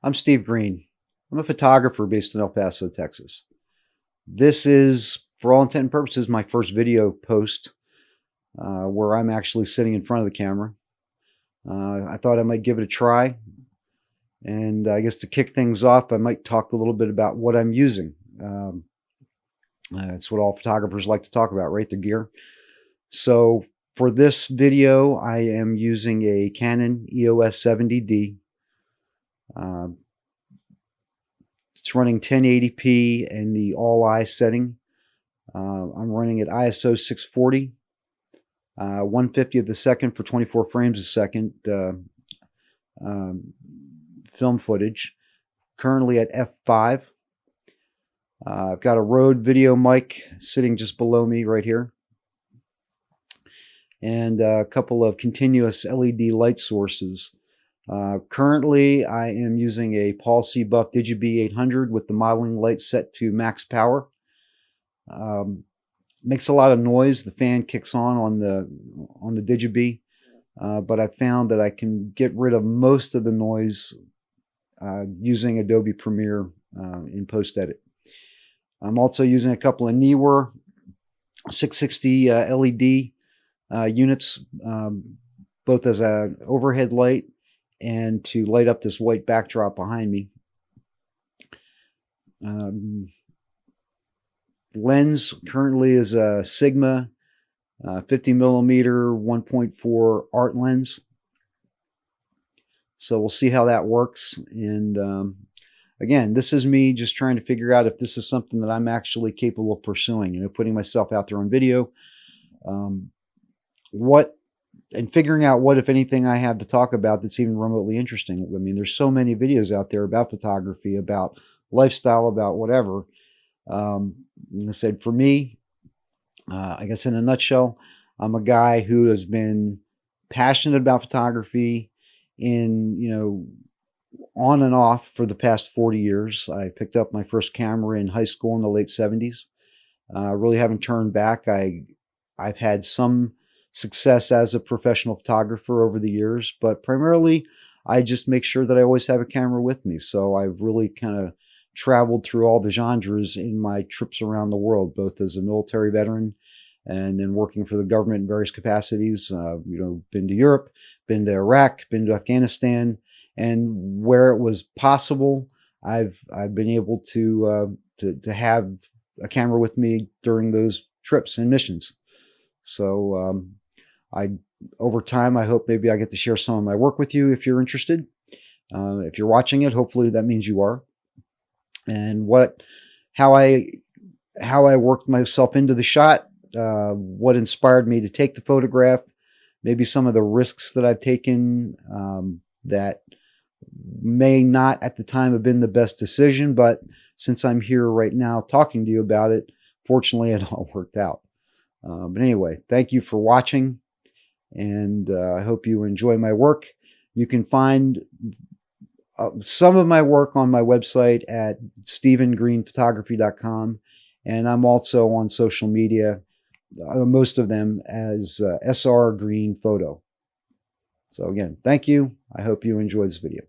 I'm Steve Green. I'm a photographer based in El Paso, Texas. This is, for all intent and purposes, my first video post where I'm actually sitting in front of the camera. I thought I might give it a try. And I guess to kick things off, I might talk a little bit about what I'm using. It's what all photographers like to talk about, right? The gear. So for this video, I am using a Canon EOS 70D. It's running 1080p in the all-eye setting. I'm running at ISO 640, 1/50 of the second for 24 frames a second film footage. Currently at f5. I've got a Rode video mic sitting just below me right here, and a couple of continuous LED light sources. Currently, I am using a Paul C. Buff Digibee 800 with the modeling light set to max power. Makes a lot of noise. The fan kicks on the Digibee, but I found that I can get rid of most of the noise using Adobe Premiere in post-edit. I'm also using a couple of Neewer 660 LED units, both as an overhead light and to light up this white backdrop behind me. Lens currently is a Sigma 50mm 1.4 art lens. So we'll see how that works. And again, this is me just trying to figure out if this is something that I'm actually capable of pursuing, putting myself out there on video. And figuring out what, if anything, I have to talk about that's even remotely interesting. I mean, there's so many videos out there about photography, about lifestyle, about whatever. Like I said, for me, I guess in a nutshell, I'm a guy who has been passionate about photography on and off for the past 40 years. I picked up my first camera in high school in the late 70s. Really haven't turned back. I've had some success as a professional photographer over the years, but primarily I just make sure that I always have a camera with me. So I've really kind of traveled through all the genres in my trips around the world, both as a military veteran and then working for the government in various capacities. Been to Europe, been to Iraq, been to Afghanistan, and where it was possible, I've been able to have a camera with me during those trips and missions. So over time, I hope maybe I get to share some of my work with you if you're interested. If you're watching it, hopefully that means you are. And how I worked myself into the shot, what inspired me to take the photograph, maybe some of the risks that I've taken that may not at the time have been the best decision, but since I'm here right now talking to you about it, fortunately it all worked out. But anyway, thank you for watching, and I hope you enjoy my work. You can find some of my work on my website at stephengreenphotography.com, and I'm also on social media, most of them as SR Green Photo. So again, thank you. I hope you enjoyed this video.